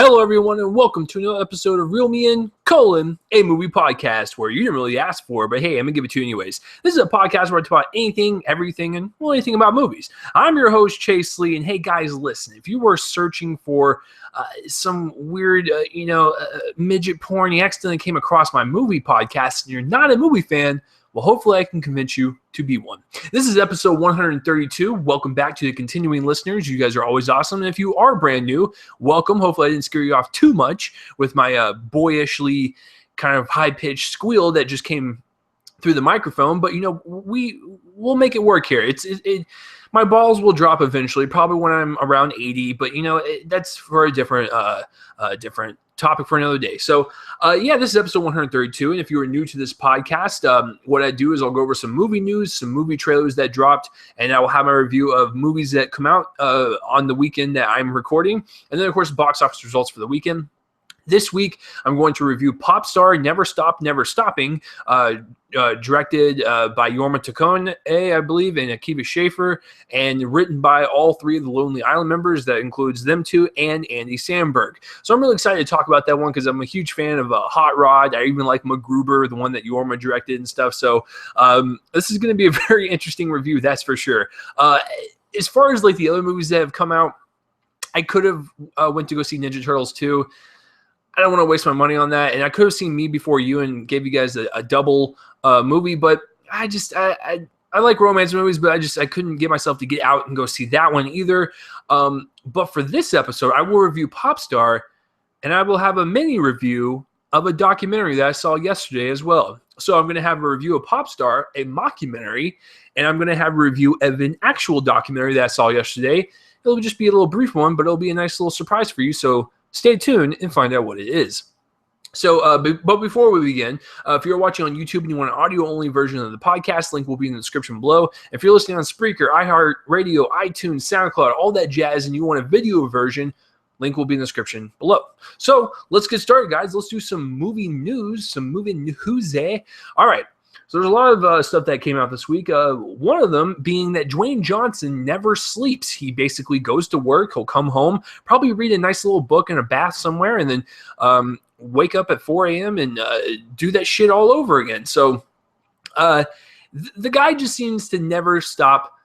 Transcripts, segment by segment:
Hello, everyone, and welcome to another episode of Reel Me In, a movie podcast where you didn't really ask for, but hey, I'm going to give it to you anyways. This is a podcast where I talk about anything, everything, and anything about movies. I'm your host, Chase Lee, and hey, guys, listen, if you were searching for some weird, midget porn, you accidentally came across my movie podcast, and you're not a movie fan, well, hopefully I can convince you to be one. This is episode 132. Welcome back to the continuing listeners. You guys are always awesome. And if you are brand new, welcome. Hopefully I didn't scare you off too much with my boyishly kind of high-pitched squeal that just came through the microphone. But, we'll make it work here. My balls will drop eventually, probably when I'm around 80. But, that's for a different topic for another day. So, this is episode 132. And if you are new to this podcast, what I do is I'll go over some movie news, some movie trailers that dropped, and I will have my review of movies that come out on the weekend that I'm recording. And then, of course, box office results for the weekend. This week, I'm going to review Popstar, Never Stop, Never Stopping, directed by Jorma Taccone, I believe, and Akiva Schaffer, and written by all three of the Lonely Island members. That includes them two and Andy Samberg. So I'm really excited to talk about that one because I'm a huge fan of Hot Rod. I even like MacGruber, the one that Jorma directed and stuff. So this is going to be a very interesting review, that's for sure. As far as like the other movies that have come out, I could have went to go see Ninja Turtles 2. I don't want to waste my money on that. And I could have seen Me Before You and gave you guys a double movie, but I like romance movies, but I couldn't get myself to get out and go see that one either. But for this episode, I will review Popstar, and I will have a mini review of a documentary that I saw yesterday as well. So I'm going to have a review of Popstar, a mockumentary, and I'm going to have a review of an actual documentary that I saw yesterday. It'll just be a little brief one, but it'll be a nice little surprise for you. So stay tuned and find out what it is. So, but before we begin, if you're watching on YouTube and you want an audio-only version of the podcast, link will be in the description below. If you're listening on Spreaker, iHeartRadio, iTunes, SoundCloud, all that jazz, and you want a video version, link will be in the description below. So, let's get started, guys. Let's do some movie news, All right. So there's a lot of stuff that came out this week. One of them being that Dwayne Johnson never sleeps. He basically goes to work. He'll come home, probably read a nice little book in a bath somewhere, and then wake up at 4 a.m. and do that shit all over again. So the guy just seems to never stop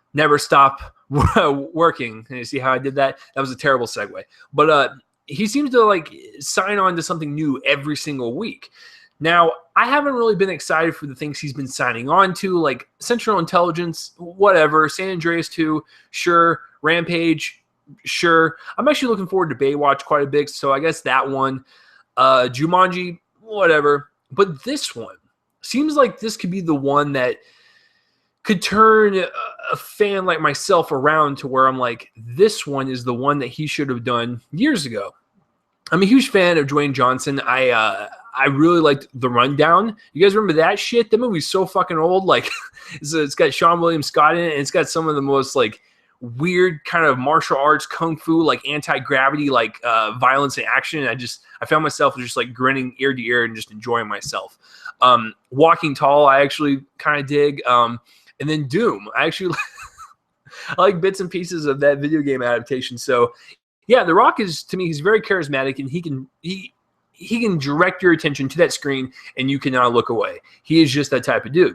working. And you see how I did that? That was a terrible segue. But he seems to like sign on to something new every single week. Now, I haven't really been excited for the things he's been signing on to, like Central Intelligence, whatever, San Andreas 2, sure, Rampage, sure. I'm actually looking forward to Baywatch quite a bit, so I guess that one, Jumanji, whatever. But this one seems like this could be the one that could turn a fan like myself around to where I'm like, this one is the one that he should have done years ago. I'm a huge fan of Dwayne Johnson. I really liked The Rundown. You guys remember that shit? That movie's so fucking old. Like, it's got Sean William Scott in it, and it's got some of the most like weird kind of martial arts, kung fu, like anti-gravity, like violence and action. And I found myself just like grinning ear to ear and just enjoying myself. Walking Tall, I actually kind of dig. And then Doom, I actually I like bits and pieces of that video game adaptation. So yeah, The Rock is, to me, he's very charismatic, and he can direct your attention to that screen, and you cannot look away. He is just that type of dude.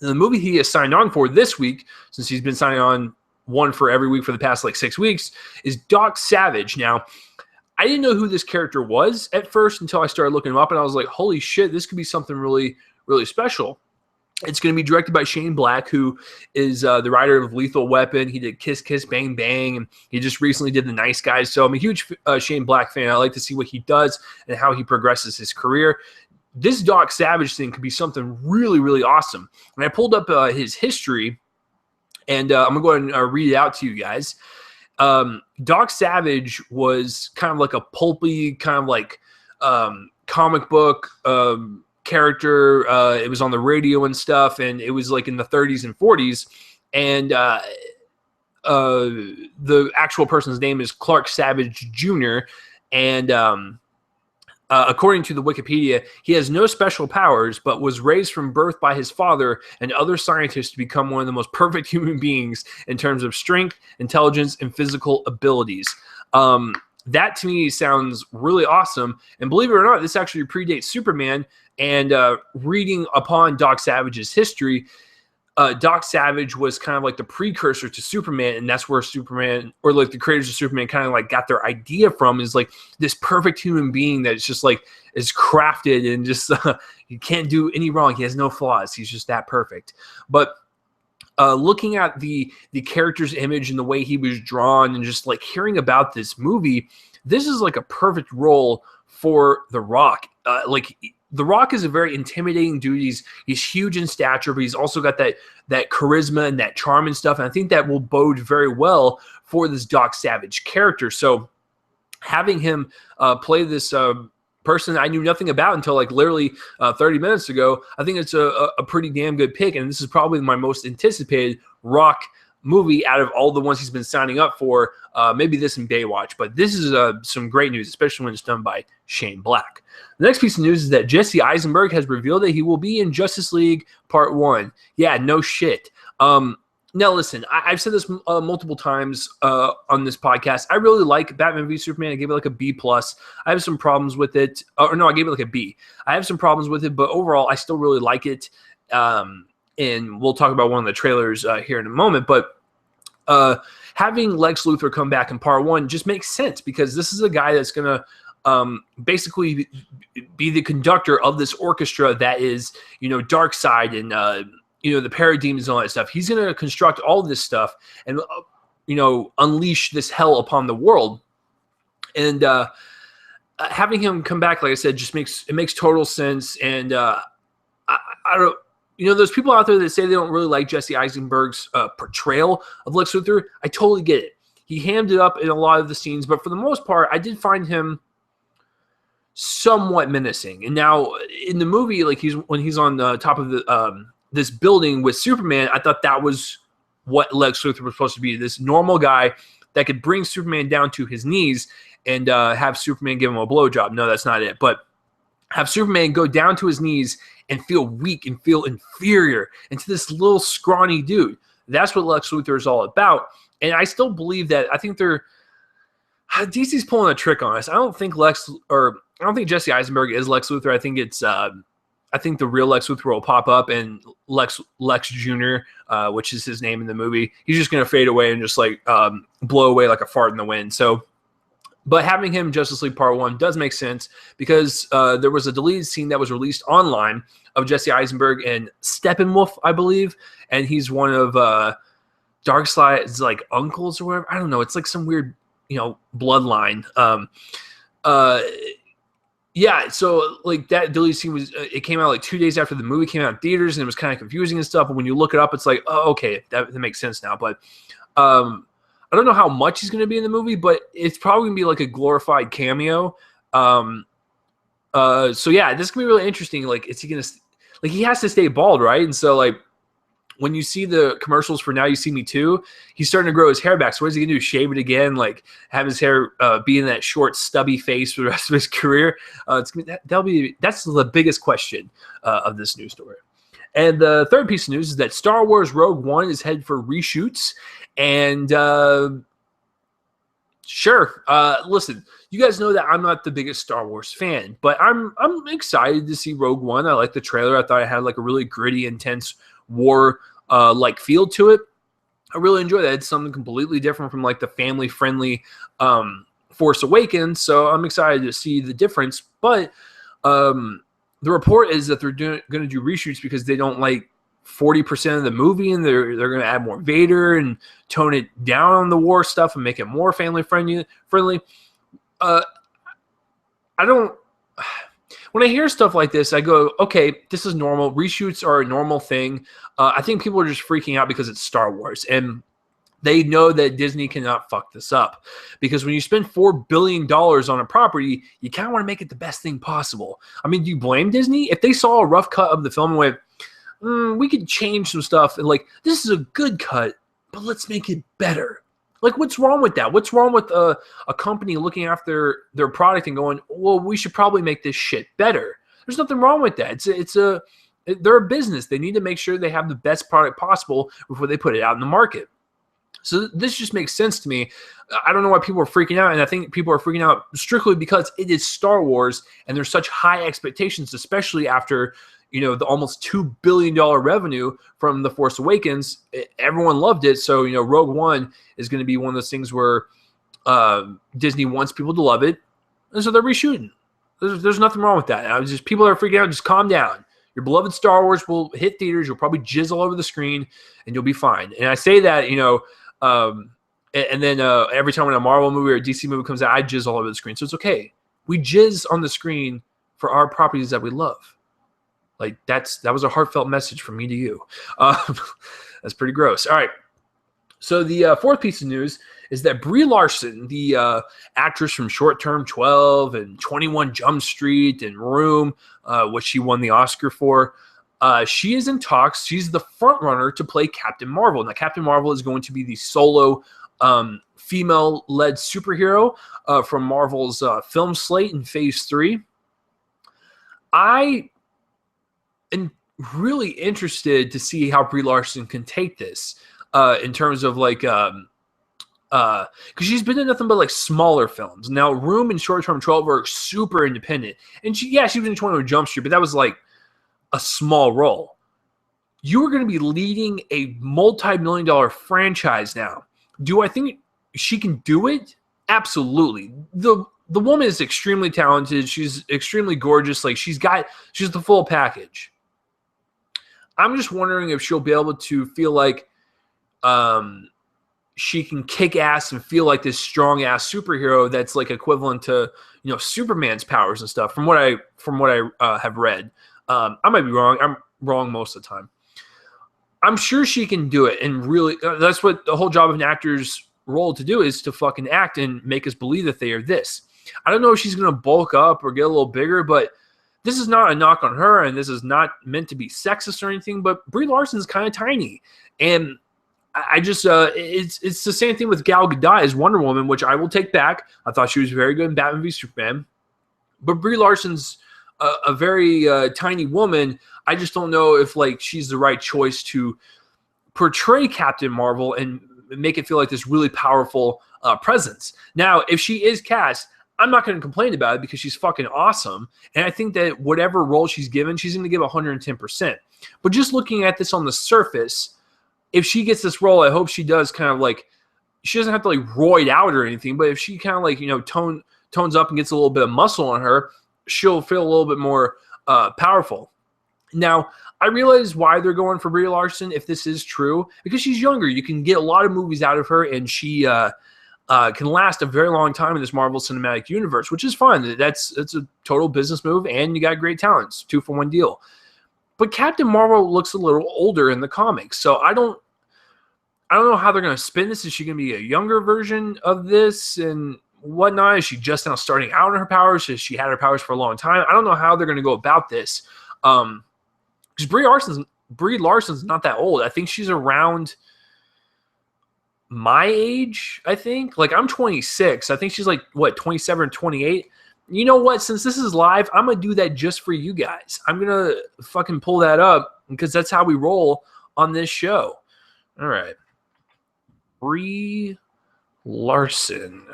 And the movie he has signed on for this week, since he's been signing on one for every week for the past like 6 weeks, is Doc Savage. Now, I didn't know who this character was at first until I started looking him up, and I was like, holy shit, this could be something really, really special. It's going to be directed by Shane Black, who is the writer of Lethal Weapon. He did Kiss Kiss Bang Bang, and he just recently did The Nice Guys. So I'm a huge Shane Black fan. I like to see what he does and how he progresses his career. This Doc Savage thing could be something really, really awesome. And I pulled up his history, and I'm going to go ahead and read it out to you guys. Doc Savage was kind of like a pulpy, kind of like comic book character. It was on the radio and stuff, and it was like in the 30s and 40s, and the actual person's name is Clark Savage Jr., and according to the Wikipedia, he has no special powers, but was raised from birth by his father and other scientists to become one of the most perfect human beings in terms of strength, intelligence, and physical abilities. that to me sounds really awesome. And believe it or not, this actually predates Superman. And reading upon Doc Savage's history, Doc Savage was kind of like the precursor to Superman, and that's where Superman, or like the creators of Superman, kind of like got their idea from, is like this perfect human being that is just like is crafted and just he can't do any wrong. He has no flaws. He's just that perfect. But looking at the character's image and the way he was drawn, and just like hearing about this movie, this is like a perfect role for The Rock. The Rock is a very intimidating dude. He's huge in stature, but he's also got that charisma and that charm and stuff. And I think that will bode very well for this Doc Savage character. So having him play this person I knew nothing about until like literally 30 minutes ago, I think it's a pretty damn good pick. And this is probably my most anticipated Rock movie out of all the ones he's been signing up for. Maybe this and Baywatch, but this is some great news, especially when it's done by Shane Black. The next piece of news is that Jesse Eisenberg has revealed that he will be in Justice League Part 1. Yeah, no shit. Now listen, I've said this multiple times on this podcast. I really like Batman v Superman. I gave it like a B+. I have some problems with it. Or no, I gave it like a B. I have some problems with it, but overall, I still really like it. And we'll talk about one of the trailers here in a moment. But having Lex Luthor come back in Part 1 just makes sense, because this is a guy that's going to basically be the conductor of this orchestra that is, Darkseid and, the parademons and all that stuff. He's going to construct all this stuff and, unleash this hell upon the world. And having him come back, like I said, just makes total sense. And I don't. There's people out there that say they don't really like Jesse Eisenberg's portrayal of Lex Luthor. I totally get it. He hammed it up in a lot of the scenes, but for the most part, I did find him somewhat menacing. And now in the movie, like when he's on the top of the this building with Superman, I thought that was what Lex Luthor was supposed to be. This normal guy that could bring Superman down to his knees and have Superman give him a blowjob. No, that's not it. But have Superman go down to his knees and feel weak and feel inferior into this little scrawny dude. That's what Lex Luthor is all about. And I still believe that. I think DC's pulling a trick on us. I don't think Jesse Eisenberg is Lex Luthor. I think it's I think the real Lex Luthor will pop up, and Lex Jr., which is his name in the movie, he's just going to fade away and just like blow away like a fart in the wind. So, but having him Justice League Part 1 does make sense, because there was a deleted scene that was released online of Jesse Eisenberg and Steppenwolf, I believe, and he's one of Darkseid's like uncles or whatever. I don't know. It's like some weird, bloodline. Yeah, so like that deleted scene it came out like 2 days after the movie came out in theaters, and it was kind of confusing and stuff. But when you look it up, it's like, oh, okay, that makes sense now. But I don't know how much he's going to be in the movie, but it's probably going to be like a glorified cameo. So yeah, this can be really interesting. Like, is he going to, like, he has to stay bald, right? And so like, when you see the commercials for Now You See Me Too, he's starting to grow his hair back. So what is he going to do? Shave it again? Like, have his hair be in that short, stubby face for the rest of his career? That's the biggest question of this news story. And the third piece of news is that Star Wars Rogue One is headed for reshoots. And sure, listen, you guys know that I'm not the biggest Star Wars fan, but I'm excited to see Rogue One. I like the trailer. I thought it had like a really gritty, intense war like feel to it. I really enjoy that. It's something completely different from like the family friendly Force Awakens. So I'm excited to see the difference. But the report is that they're going to do reshoots because they don't like 40% of the movie, and they're going to add more Vader and tone it down on the war stuff and make it more family friendly. When I hear stuff like this, I go, okay, this is normal. Reshoots are a normal thing. I think people are just freaking out because it's Star Wars, and they know that Disney cannot fuck this up, because when you spend $4 billion on a property, you kind of want to make it the best thing possible. I mean, do you blame Disney? If they saw a rough cut of the film and went, we could change some stuff, and like, this is a good cut, but let's make it better. Like, what's wrong with that? What's wrong with a company looking after their product and going, well, we should probably make this shit better? There's nothing wrong with that. They're a business. They need to make sure they have the best product possible before they put it out in the market. So this just makes sense to me. I don't know why people are freaking out, and I think people are freaking out strictly because it is Star Wars, and there's such high expectations, especially after, you know, the almost $2 billion revenue from The Force Awakens. Everyone loved it, so, you know, Rogue One is going to be one of those things where Disney wants people to love it, and so they're reshooting. There's nothing wrong with that. People are freaking out. Just calm down. Your beloved Star Wars will hit theaters. You'll probably jizz all over the screen, and you'll be fine. And I say that, you know, and then every time when a Marvel movie or a DC movie comes out, I jizz all over the screen. So it's okay. We jizz on the screen for our properties that we love. Like that was a heartfelt message from me to you. That's pretty gross. All right. So the fourth piece of news is that Brie Larson, the actress from Short Term 12 and 21 Jump Street and Room, which she won the Oscar for, she is in talks. She's the front runner to play Captain Marvel. Now, Captain Marvel is going to be the solo female-led superhero from Marvel's film slate in Phase 3. I am really interested to see how Brie Larson can take this in terms of like because she's been in nothing but like smaller films. Now, Room and Short Term 12 are super independent, and she was in 21 Jump Street, but that was like a small role. You are going to be leading a multi-million-dollar franchise now. Do I think she can do it? Absolutely. The woman is extremely talented. She's extremely gorgeous. Like she's the full package. I'm just wondering if she'll be able to feel like she can kick ass and feel like this strong ass superhero that's like equivalent to, you know, Superman's powers and stuff. From what I have read, I might be wrong. I'm wrong most of the time. I'm sure she can do it, and really, that's what the whole job of an actor's role to do is to fucking act and make us believe that they are this. I don't know if she's gonna bulk up or get a little bigger, but this is not a knock on her, and this is not meant to be sexist or anything. But Brie Larson's kind of tiny, and I just it's the same thing with Gal Gadot as Wonder Woman, which I will take back. I thought she was very good in Batman v Superman, but Brie Larson's a very tiny woman. I just don't know if like she's the right choice to portray Captain Marvel and make it feel like this really powerful presence. Now, if she is cast, I'm not going to complain about it because she's fucking awesome. And I think that whatever role she's given, she's going to give 110%. But just looking at this on the surface, if she gets this role, I hope she does kind of like, she doesn't have to like roid out or anything, but if she kind of like, you know, tones up and gets a little bit of muscle on her, she'll feel a little bit more powerful. Now, I realize why they're going for Brie Larson if this is true, because she's younger. You can get a lot of movies out of her, and she can last a very long time in this Marvel Cinematic Universe, which is fine. That's a total business move, and you got great talents, 2-for-1 deal. But Captain Marvel looks a little older in the comics, so I don't know how they're going to spin this. Is she going to be a younger version of this and whatnot? Is she just now starting out in her powers? Has she had her powers for a long time? I don't know how they're going to go about this. Because Brie Larson's not that old. I think she's around my age, I think. Like, I'm 26. I think she's like, 27 or 28? You know what? Since this is live, I'm going to do that just for you guys. I'm going to fucking pull that up because that's how we roll on this show. All right. Brie Larson.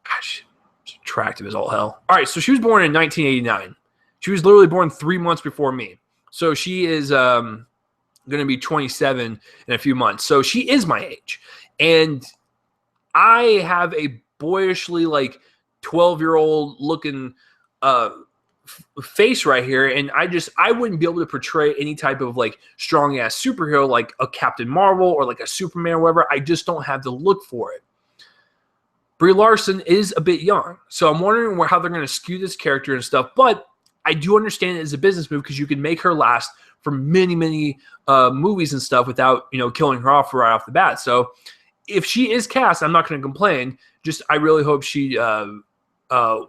Gosh, it's attractive as all hell. All right, so she was born in 1989. She was literally born 3 months before me. So she is going to be 27 in a few months. So she is my age. And I have a boyishly, like, 12-year-old looking face right here. And I wouldn't be able to portray any type of, like, strong-ass superhero like a Captain Marvel or, like, a Superman or whatever. I just don't have the look for it. Brie Larson is a bit young. So I'm wondering how they're going to skew this character and stuff. But I do understand it as a business move because you can make her last for many, many movies and stuff without, you know, killing her off right off the bat. So if she is cast, I'm not going to complain. Just I really hope she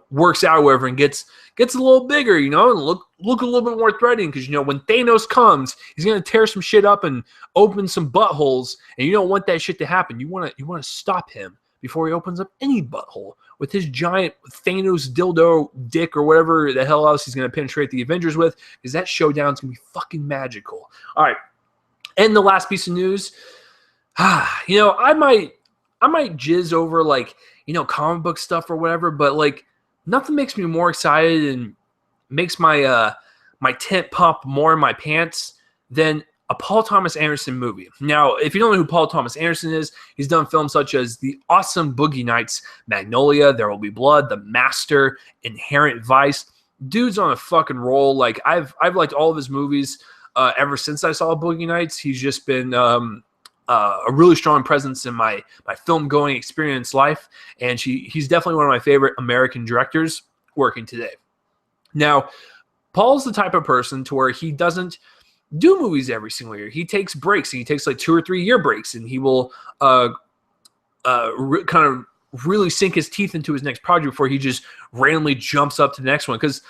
works out wherever and gets a little bigger, you know, and look a little bit more threatening because, you know, when Thanos comes, he's going to tear some shit up and open some buttholes, and you don't want that shit to happen. You want to stop him before he opens up any butthole with his giant Thanos dildo dick or whatever the hell else he's going to penetrate the Avengers with, because that showdown's going to be fucking magical. All right. And the last piece of news, I might jizz over like, comic book stuff or whatever, but like nothing makes me more excited and makes my tent pop more in my pants than a Paul Thomas Anderson movie. Now, if you don't know who Paul Thomas Anderson is, he's done films such as the awesome Boogie Nights, Magnolia, There Will Be Blood, The Master, Inherent Vice. Dude's on a fucking roll. Like I've liked all of his movies ever since I saw Boogie Nights. He's just been a really strong presence in my film going experience life, and he's definitely one of my favorite American directors working today. Now, Paul's the type of person to where he doesn't do movies every single year. He takes breaks, and he takes like 2 or 3 year breaks, and he will kind of really sink his teeth into his next project before he just randomly jumps up to the next one. Because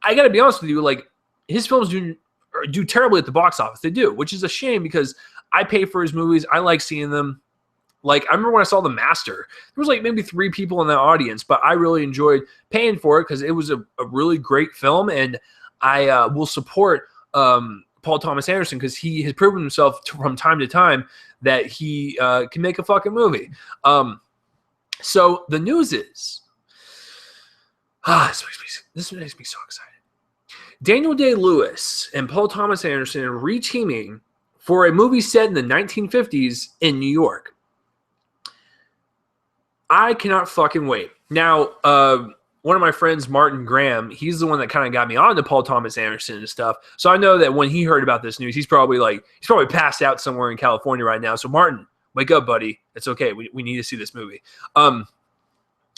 I got to be honest with you, like his films do terribly at the box office. They do, which is a shame because I pay for his movies. I like seeing them. Like, I remember when I saw The Master, there was like maybe 3 people in the audience, but I really enjoyed paying for it because it was a really great film, and I will support Paul Thomas Anderson because he has proven himself from time to time that he can make a fucking movie. So the news is, this makes me so excited. Daniel Day-Lewis and Paul Thomas Anderson are reteaming for a movie set in the 1950s in New York. I cannot fucking wait. Now, one of my friends, Martin Graham, he's the one that kind of got me on to Paul Thomas Anderson and stuff. So I know that when he heard about this news, he's probably passed out somewhere in California right now. So Martin, wake up, buddy. It's okay. We need to see this movie. I'm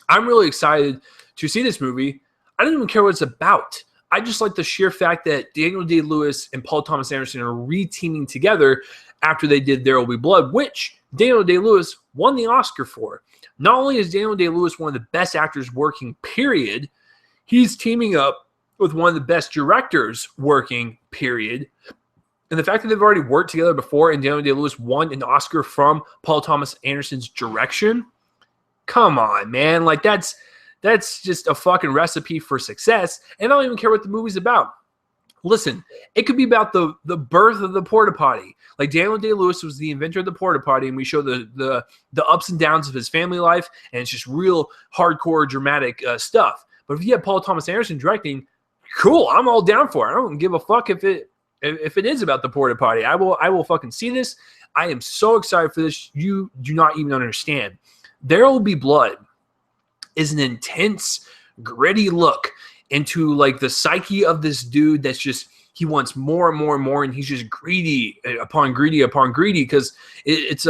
really excited to see this movie. I don't even care what it's about. I just like the sheer fact that Daniel Day-Lewis and Paul Thomas Anderson are re-teaming together after they did There Will Be Blood, which Daniel Day-Lewis won the Oscar for. Not only is Daniel Day-Lewis one of the best actors working, period, he's teaming up with one of the best directors working, period. And the fact that they've already worked together before and Daniel Day-Lewis won an Oscar from Paul Thomas Anderson's direction, come on, man. Like, that's just a fucking recipe for success. And I don't even care what the movie's about. Listen, it could be about the birth of the porta potty. Like, Daniel Day-Lewis was the inventor of the porta potty, and we show the ups and downs of his family life, and it's just real hardcore, dramatic stuff. But if you have Paul Thomas Anderson directing, cool, I'm all down for it. I don't give a fuck if it is about the porta potty. I will fucking see this. I am so excited for this. You do not even understand. There Will Be Blood is an intense, gritty look into like the psyche of this dude that's just, he wants more and more and more, and he's just greedy upon greedy upon greedy because it's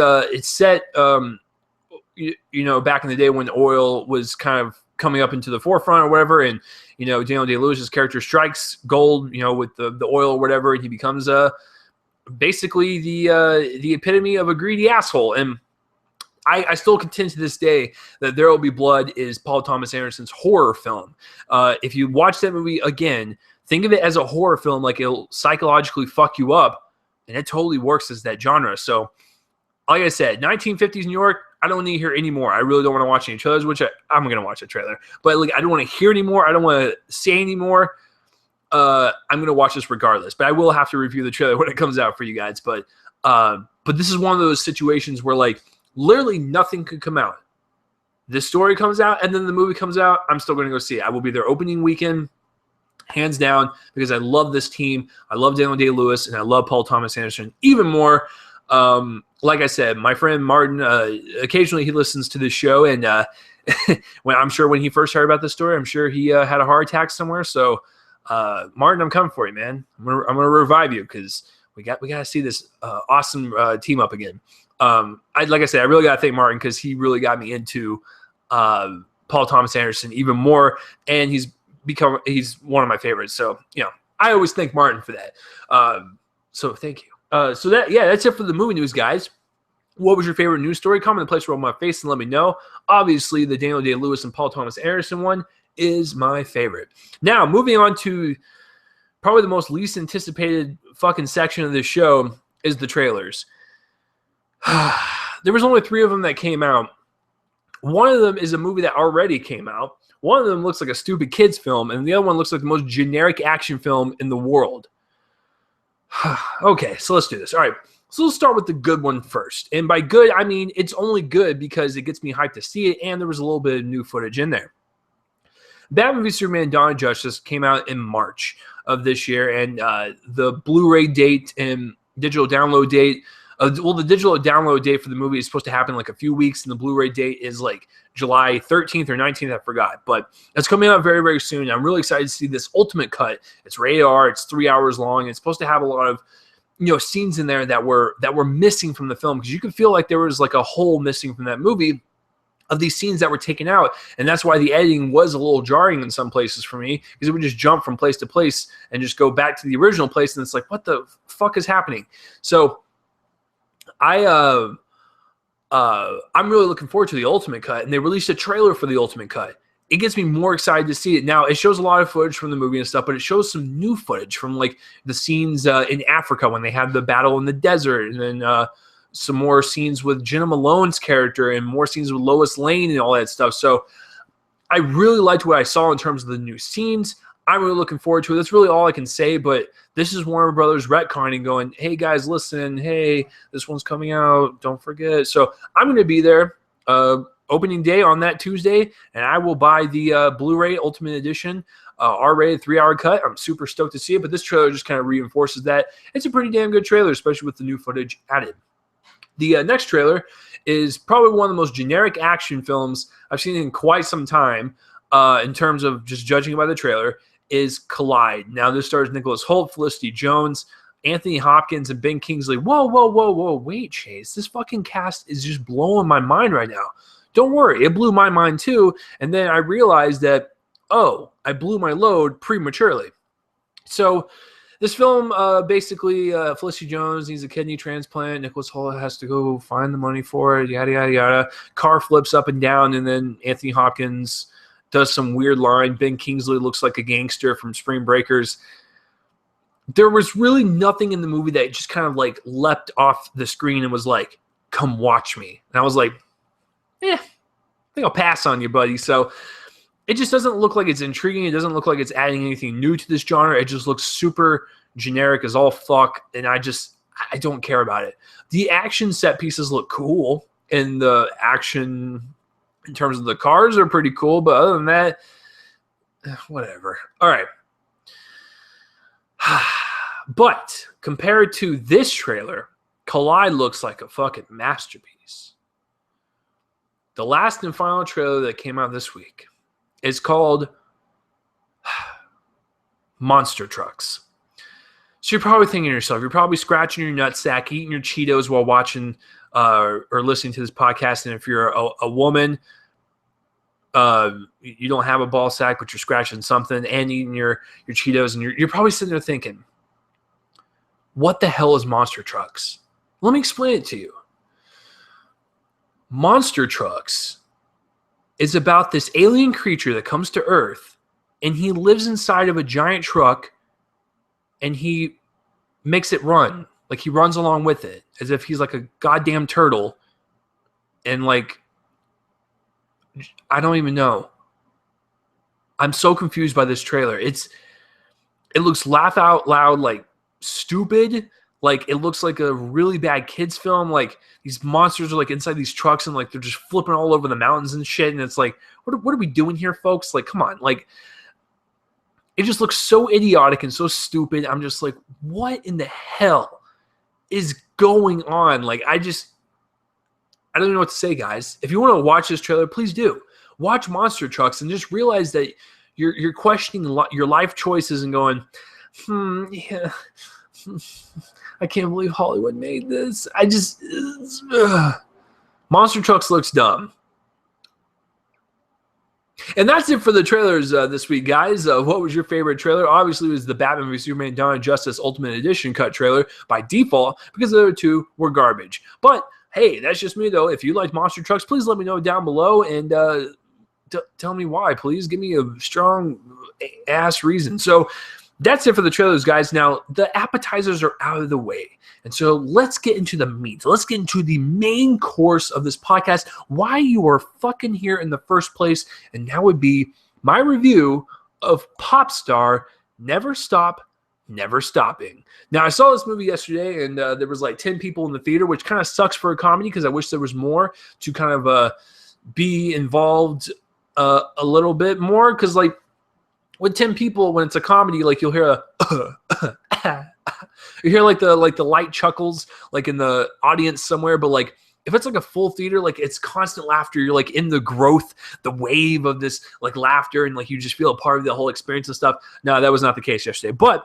set back in the day when oil was kind of coming up into the forefront or whatever, and Daniel Day-Lewis's character strikes gold with the oil or whatever, and he becomes basically the epitome of a greedy asshole. And I still contend to this day that There Will Be Blood is Paul Thomas Anderson's horror film. If you watch that movie again, think of it as a horror film, like it'll psychologically fuck you up, and it totally works as that genre. So, like I said, 1950s New York, I don't need to hear any more. I really don't want to watch any trailers, which I'm going to watch a trailer. But like, I don't want to hear anymore. I don't want to say anymore. I'm going to watch this regardless. But I will have to review the trailer when it comes out for you guys. But this is one of those situations where like, literally nothing could come out. This story comes out, and then the movie comes out. I'm still going to go see it. I will be there opening weekend, hands down, because I love this team. I love Daniel Day-Lewis, and I love Paul Thomas Anderson even more. Like I said, my friend Martin, occasionally he listens to this show, and when he first heard about this story, I'm sure he had a heart attack somewhere. So, Martin, I'm coming for you, man. I'm gonna revive you because we got to see this awesome team up again. Like I said, I really got to thank Martin because he really got me into Paul Thomas Anderson even more, and he's one of my favorites. So, I always thank Martin for that. So thank you. That's it for the movie news, guys. What was your favorite news story? Comment in the place where on my face and let me know. Obviously, the Daniel Day-Lewis and Paul Thomas Anderson one is my favorite. Now, moving on to probably the most least anticipated fucking section of this show is the trailers. There was only 3 of them that came out. One of them is a movie that already came out. One of them looks like a stupid kid's film, and the other one looks like the most generic action film in the world. Okay, so let's do this. All right, So let's start with the good one first. And by good, I mean it's only good because it gets me hyped to see it, and there was a little bit of new footage in there. Batman v Superman: Dawn of Justice came out in March of this year, and the Blu-ray date and digital download date, the digital download date for the movie is supposed to happen like a few weeks, and the Blu-ray date is like July 13th or 19th, I forgot. But it's coming out very, very soon. I'm really excited to see this ultimate cut. It's rated R, it's 3 hours long, and it's supposed to have a lot of scenes in there that were missing from the film, because you could feel like there was like a hole missing from that movie of these scenes that were taken out. And that's why the editing was a little jarring in some places for me, because it would just jump from place to place and just go back to the original place, and it's like, what the fuck is happening? So I'm really looking forward to the ultimate cut, and they released a trailer for the ultimate cut. It gets me more excited to see it. Now, it shows a lot of footage from the movie and stuff, but it shows some new footage from like the scenes in Africa when they had the battle in the desert, and then some more scenes with Jenna Malone's character, and more scenes with Lois Lane and all that stuff. So I really liked what I saw in terms of the new scenes. I'm really looking forward to it. That's really all I can say, but this is Warner Brothers retconning, going, hey guys, listen, hey, this one's coming out, don't forget. So I'm going to be there opening day on that Tuesday, and I will buy the Blu-ray Ultimate Edition, R-rated 3-hour cut. I'm super stoked to see it, but this trailer just kind of reinforces that. It's a pretty damn good trailer, especially with the new footage added. The next trailer is probably one of the most generic action films I've seen in quite some time, in terms of just judging by the trailer, is Collide. Now, this stars Nicholas Hoult, Felicity Jones, Anthony Hopkins, and Ben Kingsley. Whoa, wait, Chase. This fucking cast is just blowing my mind right now. Don't worry, it blew my mind too, and then I realized that, oh, I blew my load prematurely. So this film, basically, Felicity Jones needs a kidney transplant. Nicholas Hoult has to go find the money for it, yada, yada, yada. Car flips up and down, and then Anthony Hopkins does some weird line. Ben Kingsley looks like a gangster from Spring Breakers. There was really nothing in the movie that just kind of like leapt off the screen and was like, come watch me. And I was like, I think I'll pass on you, buddy. So it just doesn't look like it's intriguing. It doesn't look like it's adding anything new to this genre. It just looks super generic as all fuck, and I don't care about it. The action set pieces look cool, and the action in terms of the cars are pretty cool, but other than that, whatever. All right. But compared to this trailer, Collide looks like a fucking masterpiece. The last and final trailer that came out this week is called Monster Trucks. So you're probably thinking to yourself, you're probably scratching your nutsack, eating your Cheetos while watching or listening to this podcast. And if you're a woman, you don't have a ball sack, but you're scratching something and eating your Cheetos, and you're probably sitting there thinking, what the hell is Monster Trucks? Let me explain it to you. Monster Trucks is about this alien creature that comes to Earth, and he lives inside of a giant truck, and he makes it run. Like, he runs along with it as if he's like a goddamn turtle. And like, I don't even know. I'm so confused by this trailer. It looks laugh out loud, like stupid. Like, it looks like a really bad kids film. Like, these monsters are like inside these trucks, and like they're just flipping all over the mountains and shit. And it's like, what are we doing here, folks? Like, come on. Like, it just looks so idiotic and so stupid. I'm just like, what in the hell is going on? Like, I don't even know what to say, guys. If you want to watch this trailer, please do. Watch Monster Trucks and just realize that you're questioning your life choices and going, yeah, I can't believe Hollywood made this. Monster Trucks looks dumb. And that's it for the trailers this week, guys. What was your favorite trailer? Obviously, it was the Batman v Superman Dawn of Justice Ultimate Edition cut trailer by default, because the other two were garbage. But hey, that's just me, though. If you like Monster Trucks, please let me know down below, and tell me why. Please give me a strong-ass reason. So that's it for the trailers, guys. Now, the appetizers are out of the way. And so let's get into the meat. Let's get into the main course of this podcast, why you are fucking here in the first place. And that would be my review of Popstar Never Stop never stopping. Now, I saw this movie yesterday, and there was like 10 people in the theater, which kind of sucks for a comedy because I wish there was more to kind of be involved a little bit more. Because like with 10 people, when it's a comedy, like you'll hear you hear like the light chuckles like in the audience somewhere, but like if it's like a full theater, like it's constant laughter. You're like in the growth, the wave of this like laughter, and like you just feel a part of the whole experience and stuff. No, that was not the case yesterday, but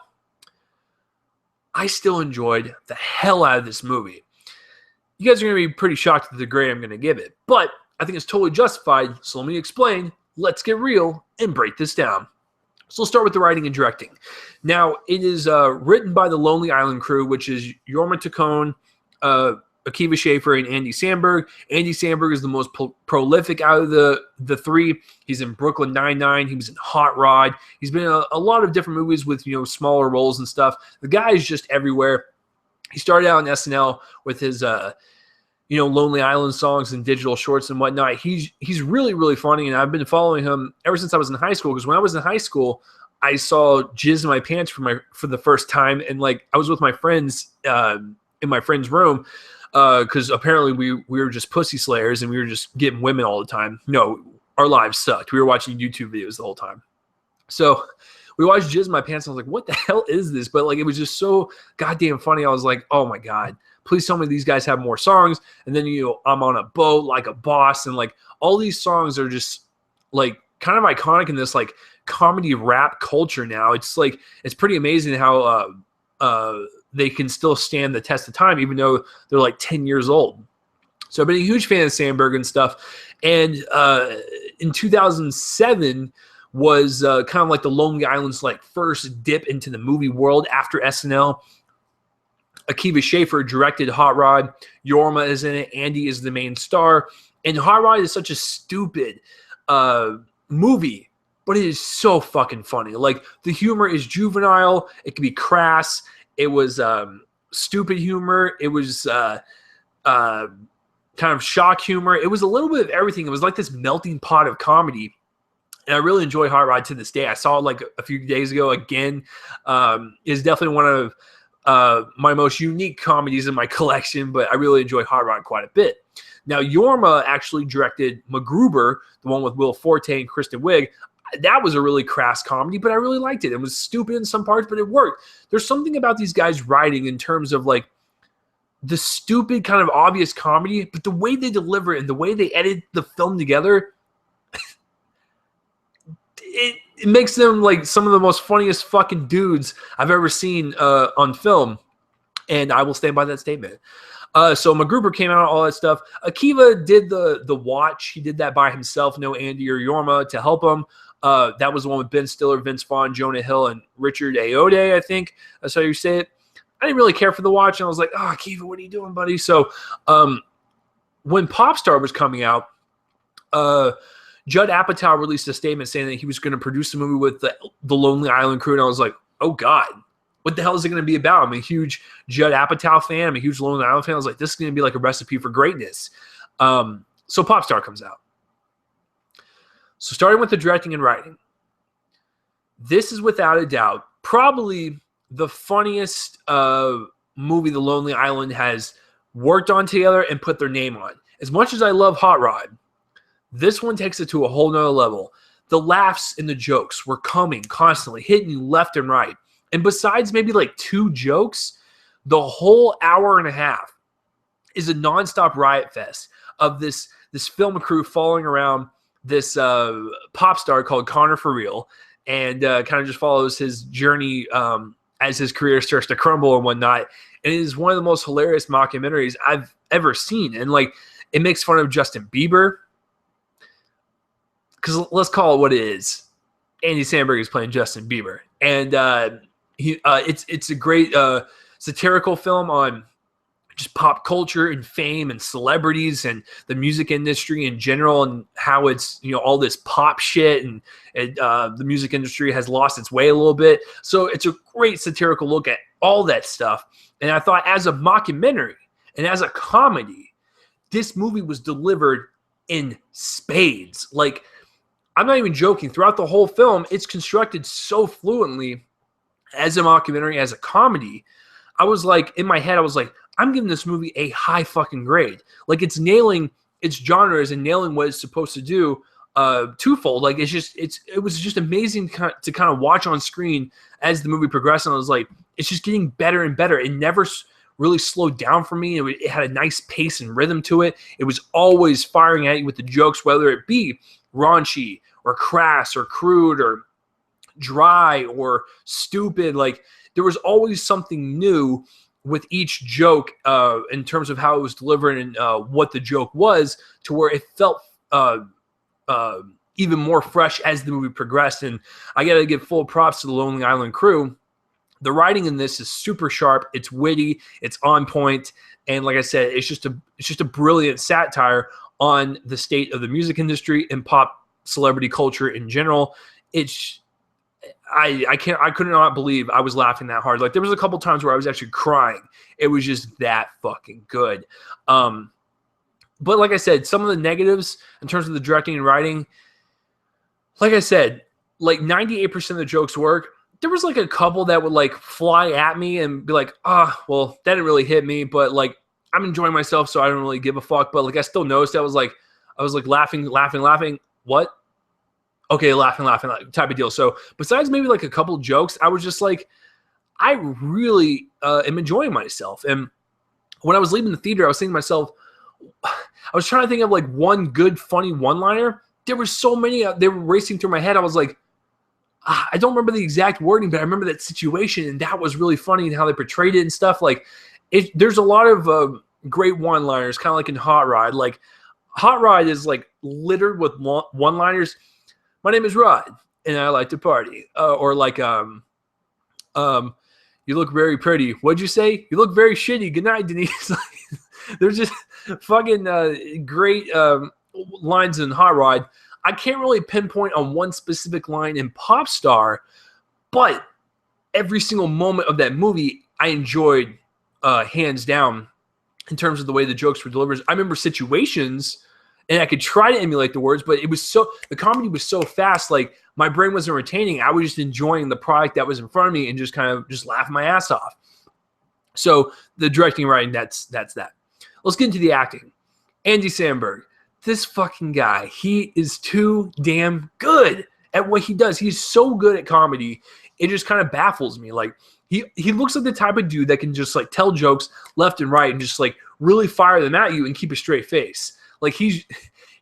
I still enjoyed the hell out of this movie. You guys are going to be pretty shocked at the grade I'm going to give it, but I think it's totally justified. So let me explain. Let's get real and break this down. So let's start with the writing and directing. Now, it is written by the Lonely Island crew, which is Jorma Taccone, Akiva Schaffer, and Andy Samberg. Andy Samberg is the most prolific out of the three. He's in Brooklyn Nine-Nine. He was in Hot Rod. He's been in a lot of different movies with, smaller roles and stuff. The guy is just everywhere. He started out on SNL with his, Lonely Island songs and digital shorts and whatnot. He's really, really funny, and I've been following him ever since I was in high school, because when I was in high school, I saw Jizz My Pants for the first time, and like I was with my friends in my friend's room, because apparently we were just pussy slayers and we were just getting women all the time. No, our lives sucked. We were watching YouTube videos the whole time. So we watched Jizz My Pants. And I was like, what the hell is this? But like, it was just so goddamn funny. I was like, oh my God, please tell me these guys have more songs. And then, I'm on a boat like a boss. And like all these songs are just like kind of iconic in this like comedy rap culture now. It's like, it's pretty amazing how they can still stand the test of time, even though they're like 10 years old. So I've been a huge fan of Samberg and stuff. And in 2007 was kind of like the Lonely Island's like first dip into the movie world after SNL. Akiva Schaffer directed Hot Rod. Jorma is in it. Andy is the main star. And Hot Rod is such a stupid movie, but it is so fucking funny. Like the humor is juvenile. It can be crass. It was stupid humor. It was kind of shock humor. It was a little bit of everything. It was like this melting pot of comedy. And I really enjoy Hot Rod to this day. I saw it like a few days ago again. It's definitely one of my most unique comedies in my collection, but I really enjoy Hot Rod quite a bit. Now, Jorma actually directed MacGruber, the one with Will Forte and Kristen Wiig. That was a really crass comedy, but I really liked it. It was stupid in some parts, but it worked. There's something about these guys writing in terms of like the stupid kind of obvious comedy, but the way they deliver it and the way they edit the film together, it makes them like some of the most funniest fucking dudes I've ever seen on film. And I will stand by that statement. So MacGruber came out, all that stuff. Akiva did the watch. He did that by himself, no Andy or Jorma to help him. That was the one with Ben Stiller, Vince Vaughn, Jonah Hill, and Richard Ayoade, I think. That's how you say it. I didn't really care for the watch, and I was like, oh, Akiva, what are you doing, buddy? So when Popstar was coming out, Judd Apatow released a statement saying that he was going to produce a movie with the Lonely Island crew, and I was like, oh, God. What the hell is it going to be about? I'm a huge Judd Apatow fan. I'm a huge Lonely Island fan. I was like, this is going to be like a recipe for greatness. So Popstar comes out. So starting with the directing and writing, this is without a doubt probably the funniest movie the Lonely Island has worked on together and put their name on. As much as I love Hot Rod, this one takes it to a whole nother level. The laughs and the jokes were coming constantly, hitting you left and right. And besides maybe like 2 jokes, the whole hour and a half is a nonstop riot fest of this film crew following around this pop star called Connor For Real, and kind of just follows his journey as his career starts to crumble and whatnot. And it is one of the most hilarious mockumentaries I've ever seen. And like, it makes fun of Justin Bieber, because let's call it what it is. Andy Samberg is playing Justin Bieber, and it's a great satirical film on just pop culture and fame and celebrities and the music industry in general, and how it's, all this pop shit, and the music industry has lost its way a little bit. So it's a great satirical look at all that stuff. And I thought, as a mockumentary and as a comedy, this movie was delivered in spades. Like, I'm not even joking. Throughout the whole film, it's constructed so fluently. as a mockumentary, as a comedy, I was like, in my head, I was like, I'm giving this movie a high fucking grade. Like, it's nailing its genres and nailing what it's supposed to do twofold. Like, it was just amazing to kind of watch on screen as the movie progressed. And I was like, it's just getting better and better. It never really slowed down for me. It had a nice pace and rhythm to it. It was always firing at you with the jokes, whether it be raunchy or crass or crude or dry or stupid. Like, there was always something new with each joke in terms of how it was delivered and what the joke was, to where it felt even more fresh as the movie progressed. And I got to give full props to the Lonely Island crew. The writing in this is super sharp. It's witty. It's on point. And like I said, it's just a brilliant satire on the state of the music industry and pop celebrity culture in general. I could not believe I was laughing that hard. Like, there was a couple times where I was actually crying. It was just that fucking good. But like I said, some of the negatives in terms of the directing and writing, like I said, like 98% of the jokes work. There was like a couple that would like fly at me and be like, well, that didn't really hit me, but like, I'm enjoying myself, so I don't really give a fuck. But like, I still noticed I was like laughing. What? Okay, laughing type of deal. So besides maybe like a couple jokes, I was just like, I really am enjoying myself. And when I was leaving the theater, I was thinking to myself, I was trying to think of like one good, funny one-liner. There were so many, they were racing through my head. I was like, I don't remember the exact wording, but I remember that situation, and that was really funny and how they portrayed it and stuff. Like, there's a lot of great one-liners, kind of like in Hot Rod. Like, Hot Rod is like littered with one-liners. My name is Rod, and I like to party. Or like, you look very pretty. What'd you say? You look very shitty. Good night, Denise. There's just fucking great lines in Hot Rod. I can't really pinpoint on one specific line in Popstar, but every single moment of that movie I enjoyed hands down in terms of the way the jokes were delivered. I remember situations, and I could try to emulate the words, but the comedy was so fast, like my brain wasn't retaining. I was just enjoying the product that was in front of me and just kind of just laughing my ass off. So the directing and writing, that's that. Let's get into the acting. Andy Samberg. This fucking guy, he is too damn good at what he does. He's so good at comedy. It just kind of baffles me. Like, he looks like the type of dude that can just like tell jokes left and right and just like really fire them at you and keep a straight face. Like, he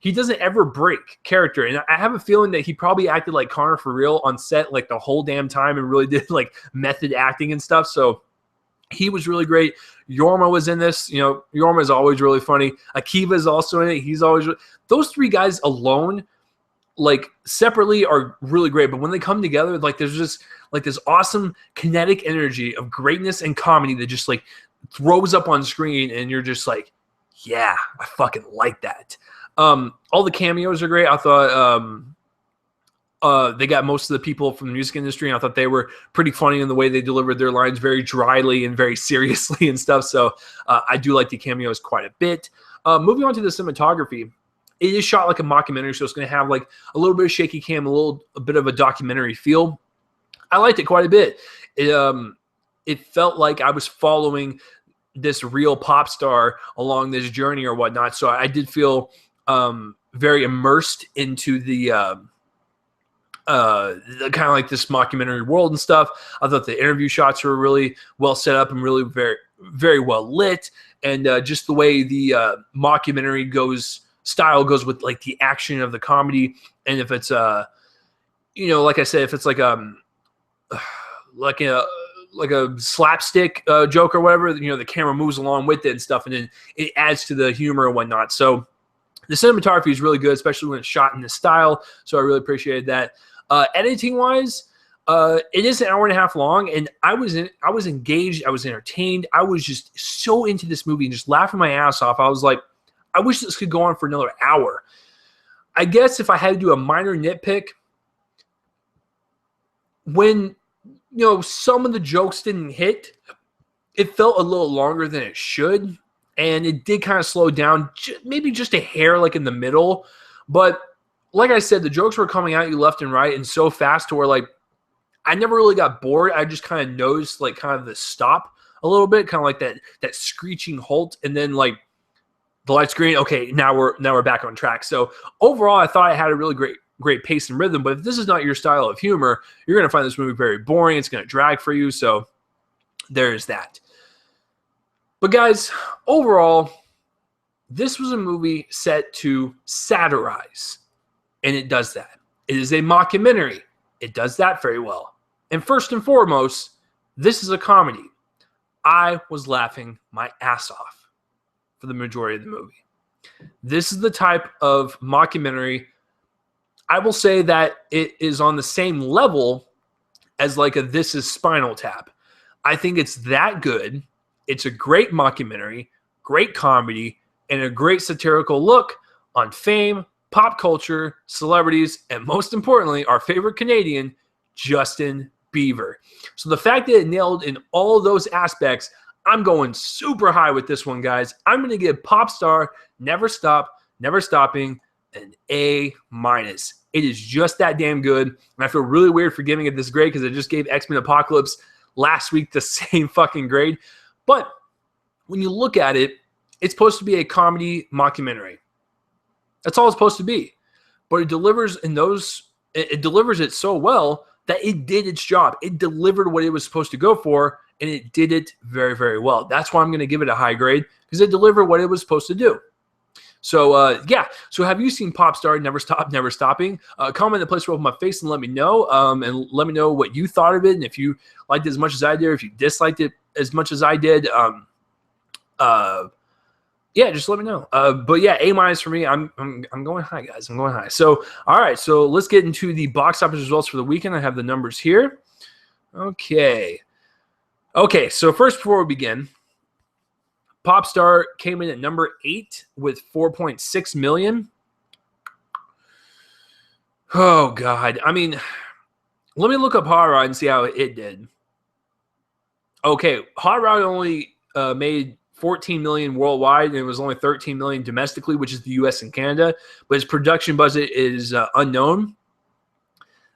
doesn't ever break character. And I have a feeling that he probably acted like Connor for real on set like the whole damn time and really did like method acting and stuff. So he was really great. Yorma was in this. You know, Yorma is always really funny. Akiva is also in it. He's always those three guys alone, like separately, are really great. But when they come together, like there's just like this awesome kinetic energy of greatness and comedy that just like throws up on screen, and you're just like, yeah, I fucking like that. All the cameos are great. I thought they got most of the people from the music industry, and I thought they were pretty funny in the way they delivered their lines very dryly and very seriously and stuff. So I do like the cameos quite a bit. Moving on to the cinematography, it is shot like a mockumentary, so it's going to have like a little bit of shaky cam, a bit of a documentary feel. I liked it quite a bit. It felt like I was following this real pop star along this journey or whatnot. So I did feel very immersed into the kind of like this mockumentary world and stuff. I thought the interview shots were really well set up and really very, very well lit. And just the way the mockumentary style goes with like the action of the comedy. And if it's, like I said, if it's like a slapstick joke or whatever, the camera moves along with it and stuff. And then it adds to the humor and whatnot. So the cinematography is really good, especially when it's shot in this style. So I really appreciated that. Editing-wise, it is an hour and a half long, and I was engaged. I was entertained. I was just so into this movie and just laughing my ass off. I was like, I wish this could go on for another hour. I guess if I had to do a minor nitpick, when some of the jokes didn't hit, it felt a little longer than it should, and it did kind of slow down, maybe just a hair like in the middle. But like I said, the jokes were coming at you left and right and so fast to where like I never really got bored. I just kind of noticed like kind of the stop a little bit, kind of like that screeching halt, and then like the light screen. Okay, now we're back on track. So overall, I thought it had a really great pace and rhythm. But if this is not your style of humor, you're gonna find this movie very boring. It's gonna drag for you. So there's that. But guys, overall, this was a movie set to satirize, and it does that. It is a mockumentary. It does that very well. And first and foremost, this is a comedy. I was laughing my ass off for the majority of the movie. This is the type of mockumentary, I will say that it is on the same level as like a This Is Spinal Tap. I think it's that good. It's a great mockumentary, great comedy, and a great satirical look on fame, pop culture, celebrities, and most importantly, our favorite Canadian, Justin Bieber. So the fact that it nailed in all of those aspects, I'm going super high with this one, guys. I'm going to give Popstar, Never Stop, Never Stopping, an A-. It is just that damn good, and I feel really weird for giving it this grade because I just gave X-Men Apocalypse last week the same fucking grade. But when you look at it, it's supposed to be a comedy mockumentary. That's all it's supposed to be. But it delivers it delivers it so well that it did its job. It delivered what it was supposed to go for, and it did it very, very well. That's why I'm going to give it a high grade, because it delivered what it was supposed to do. So, yeah. So have you seen Popstar, Never Stop, Never Stopping? Comment in the place over my face and let me know. And let me know what you thought of it, and if you liked it as much as I did, or if you disliked it as much as I did. Yeah, just let me know. But yeah, A- for me. I'm going high, guys. I'm going high. So, all right. So let's get into the box office results for the weekend. I have the numbers here. Okay. So first, before we begin, Popstar came in at number 8 with 4.6 million. Oh God. I mean, let me look up Hot Rod and see how it did. Okay, Hot Rod only made 14 million worldwide, and it was only 13 million domestically, which is the US and Canada, but its production budget is unknown.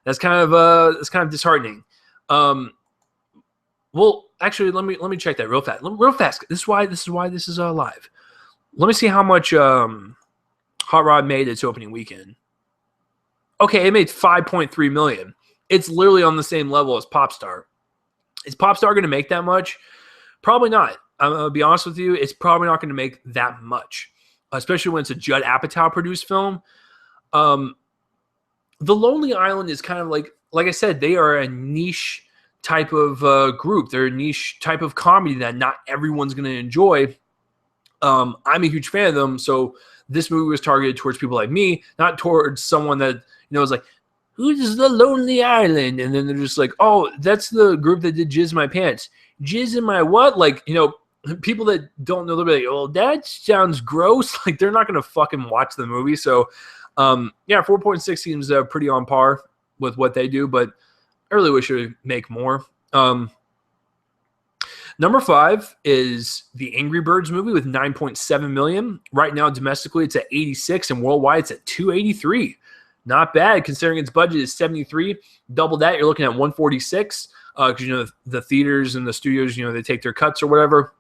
That's kind of disheartening. Well, actually, let me check that real fast. This is why this is live. Let me see how much Hot Rod made its opening weekend. Okay, it made 5.3 million. It's literally on the same level as Popstar. Is Popstar going to make that much? Probably not. I'm going to be honest with you. It's probably not going to make that much, especially when it's a Judd Apatow produced film. The Lonely Island is kind of like I said, they are a niche type of group. They're a niche type of comedy that not everyone's going to enjoy. I'm a huge fan of them, so this movie was targeted towards people like me, not towards someone that is like, who's the Lonely Island? And then they're just like, oh, that's the group that did Jizz My Pants. Jizz in my what? Like, people that don't know, they'll be like, oh, that sounds gross. Like, they're not going to fucking watch the movie. So, yeah, 4.6 seems pretty on par with what they do, but I really wish it would make more. Number 5 is the Angry Birds movie with 9.7 million. Right now, domestically, it's at 86, and worldwide, it's at 283. Not bad, considering its budget is 73. Double that, you're looking at 146. Because, the theaters and the studios, they take their cuts or whatever.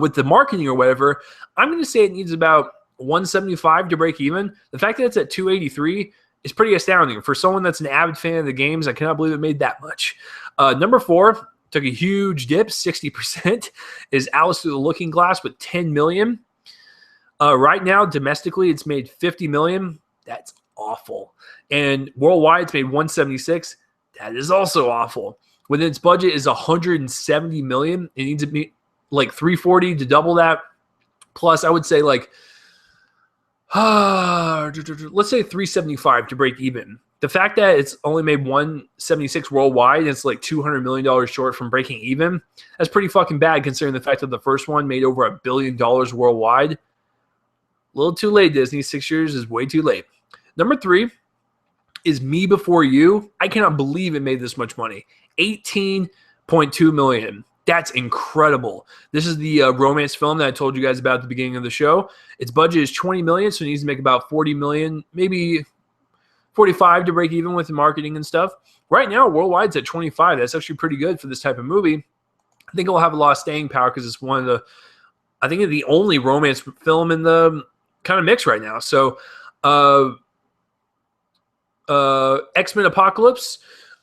With the marketing or whatever, I'm going to say it needs about 175 to break even. The fact that it's at 283 is pretty astounding. For someone that's an avid fan of the games, I cannot believe it made that much. Number 4 took a huge dip, 60%, is Alice Through the Looking Glass with 10 million. Right now, domestically, it's made 50 million. That's awful. And worldwide, it's made 176. That is also awful. When its budget is 170 million, it needs to be like 340 to double that. Plus, I would say like, let's say 375 to break even. The fact that it's only made 176 worldwide, and it's like $200 million short from breaking even, that's pretty fucking bad considering the fact that the first one made over $1 billion worldwide. A little too late, Disney. 6 years is way too late. Number 3 is Me Before You. I cannot believe it made this much money. 18.2 million. That's incredible. This is the romance film that I told you guys about at the beginning of the show. Its budget is 20 million, so it needs to make about 40 million, maybe 45 to break even with the marketing and stuff. right now, worldwide's at 25. That's actually pretty good for this type of movie. I think it'll have a lot of staying power because it's one of the, I think, the only romance film in the kind of mix right now. So, X-Men Apocalypse,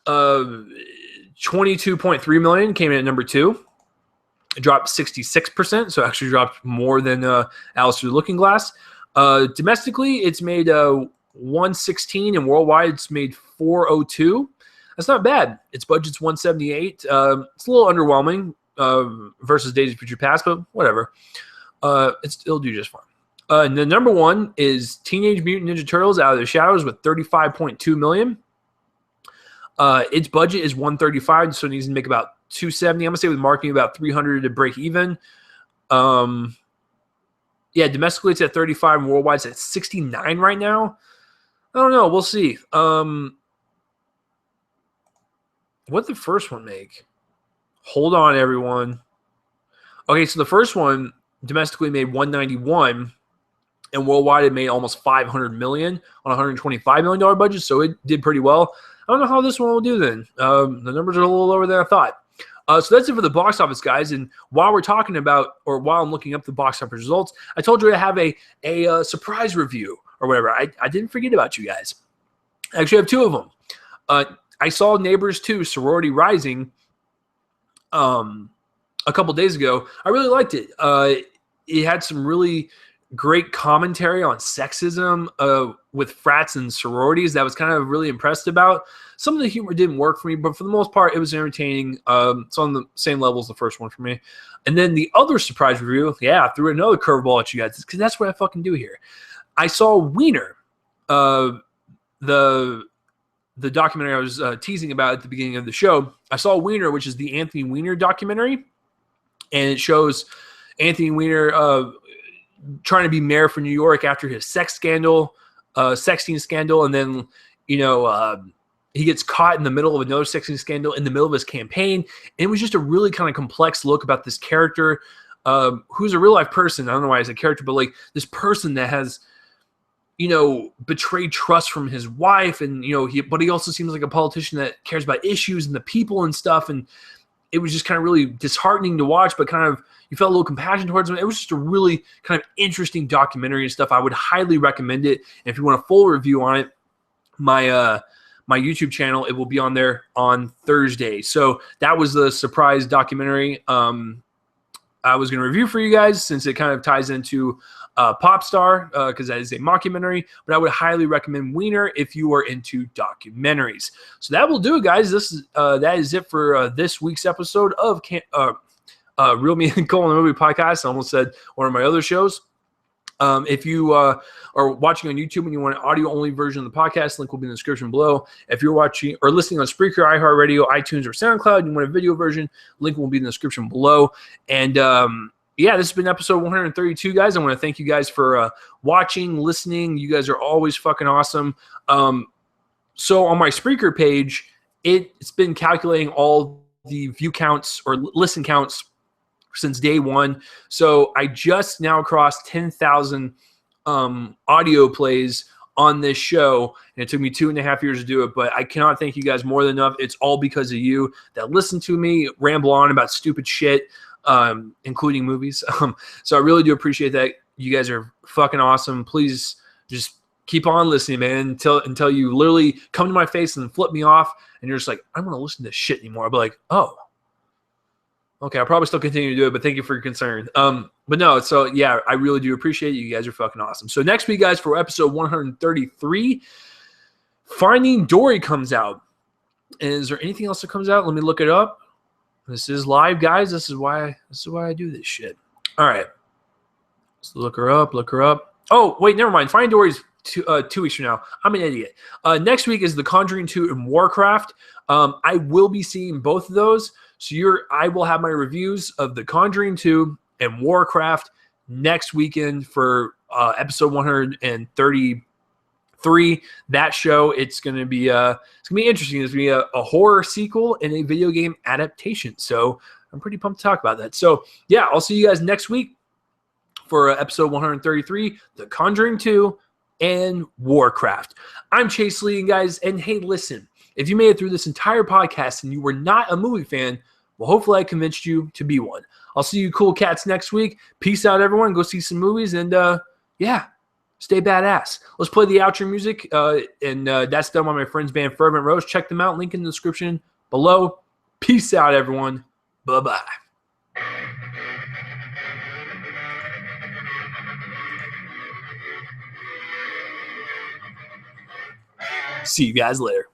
22.3 million, came in at number 2. It dropped 66%, so actually dropped more than Alice Through the Looking Glass. Domestically, it's made 116, and worldwide, it's made 402. That's not bad. Its budget's 178. It's a little underwhelming versus Days of Future Past, but whatever. It'll do just fine. And the number 1 is Teenage Mutant Ninja Turtles Out of the Shadows with 35.2 million. Its budget is 135, so it needs to make about 270. I'm gonna say with marketing about 300 to break even. Yeah, domestically it's at 35, and worldwide it's at 69 right now. I don't know. We'll see. What did the first one make? Hold on, everyone. Okay, so the first one domestically made 191. And worldwide, it made almost 500 million on a $125 million budget, so it did pretty well. I don't know how this one will do then. The numbers are a little lower than I thought. So that's it for the box office, guys. And while we're talking about, or while I'm looking up the box office results, I told you I have a surprise review or whatever. I didn't forget about you guys. I actually have 2 of them. I saw Neighbors 2, Sorority Rising, a couple days ago. I really liked it. It had some really great commentary on sexism with frats and sororities that I was kind of really impressed about. Some of the humor didn't work for me, but for the most part, it was entertaining. It's on the same level as the first one for me. And then the other surprise review, I threw another curveball at you guys because that's what I fucking do here. I saw Wiener, the documentary I was teasing about at the beginning of the show. I saw Wiener, which is the Anthony Weiner documentary, and it shows Anthony Weiner trying to be mayor for New York after his sexting scandal, and then he gets caught in the middle of another sexting scandal in the middle of his campaign. And it was just a really kind of complex look about this character who's a real life person. I don't know why he's a character, but like this person that has betrayed trust from his wife, and but he also seems like a politician that cares about issues and the people and stuff. And it was just kind of really disheartening to watch, but kind of you felt a little compassion towards him. It was just a really kind of interesting documentary and stuff. I would highly recommend it. And if you want a full review on it, my YouTube channel, it will be on there on Thursday. So that was the surprise documentary I was going to review for you guys, since it kind of ties into Popstar, because that is a mockumentary. But I would highly recommend Wiener if you are into documentaries. So that will do it, guys. That is it for this week's episode of Real Me and Cole and the Movie Podcast. I almost said one of my other shows. If you are watching on YouTube and you want an audio-only version of the podcast, link will be in the description below. If you're watching or listening on Spreaker, iHeartRadio, iTunes, or SoundCloud, and you want a video version, link will be in the description below. And this has been episode 132, guys. I want to thank you guys for watching, listening. You guys are always fucking awesome. So on my Spreaker page, it's been calculating all the view counts or listen counts since day one. So I just now crossed 10,000 audio plays on this show, and it took me 2.5 years to do it, but I cannot thank you guys more than enough. It's all because of you that listen to me ramble on about stupid shit, including movies. So I really do appreciate that. You guys are fucking awesome. Please just keep on listening, man, until you literally come to my face and flip me off, and you're just like, I don't want to listen to this shit anymore. I'll be like, oh, okay, I'll probably still continue to do it, but thank you for your concern. But no, so yeah, I really do appreciate it. You guys are fucking awesome. So next week, guys, for episode 133, Finding Dory comes out. And is there anything else that comes out? Let me look it up. This is live, guys. This is why I do this shit. All right. Let's look her up. Oh, wait, never mind. Finding Dory's 2 weeks from now. I'm an idiot. Next week is The Conjuring 2 and Warcraft. I will be seeing both of those. So I will have my reviews of The Conjuring 2 and Warcraft next weekend for episode 133. That show, it's gonna be interesting. It's gonna be a horror sequel and a video game adaptation. So I'm pretty pumped to talk about that. So yeah, I'll see you guys next week for episode 133, The Conjuring 2 and Warcraft. I'm Chase Lee, guys, and hey, listen. If you made it through this entire podcast and you were not a movie fan, well, hopefully I convinced you to be one. I'll see you cool cats next week. Peace out, everyone. Go see some movies, and yeah, stay badass. Let's play the outro music, and that's done by my friends band Fervent Rose. Check them out. Link in the description below. Peace out, everyone. Bye-bye. See you guys later.